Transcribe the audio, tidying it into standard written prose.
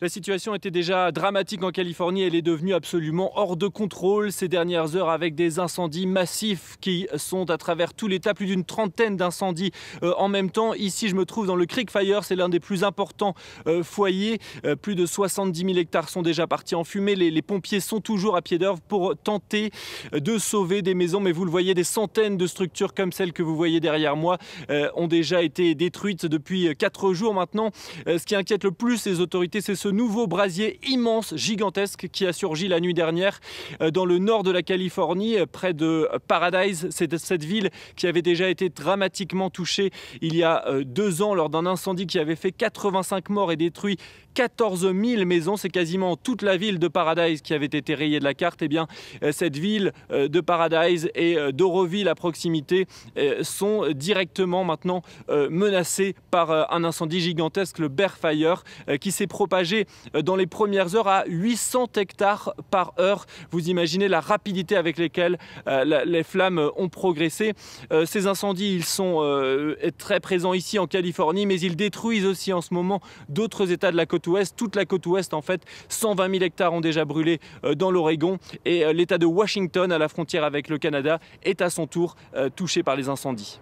La situation était déjà dramatique en Californie, elle est devenue absolument hors de contrôle ces dernières heures avec des incendies massifs qui sont à travers tout l'État, plus d'une trentaine d'incendies en même temps. Ici, je me trouve dans le Creek Fire, c'est l'un des plus importants foyers. Plus de 70 000 hectares sont déjà partis en fumée. Les pompiers sont toujours à pied d'œuvre pour tenter de sauver des maisons, mais vous le voyez, des centaines de structures comme celle que vous voyez derrière moi ont déjà été détruites depuis 4 jours maintenant. Ce qui inquiète le plus les autorités, c'est ce nouveau brasier immense, gigantesque, qui a surgi la nuit dernière dans le nord de la Californie, près de Paradise. C'est cette ville qui avait déjà été dramatiquement touchée il y a 2 ans lors d'un incendie qui avait fait 85 morts et détruit 14 000 maisons. C'est quasiment toute la ville de Paradise qui avait été rayée de la carte. Eh bien, cette ville de Paradise et d'Oroville à proximité sont directement maintenant menacées par un incendie gigantesque, le Bear Fire, qui s'est propagé dans les premières heures à 800 hectares par heure. Vous imaginez la rapidité avec laquelle les flammes ont progressé. Ces incendies, ils sont très présents ici en Californie, mais ils détruisent aussi en ce moment d'autres États de la côte ouest. Toute la côte ouest, en fait, 120 000 hectares ont déjà brûlé dans l'Oregon. Et l'État de Washington, à la frontière avec le Canada, est à son tour touché par les incendies.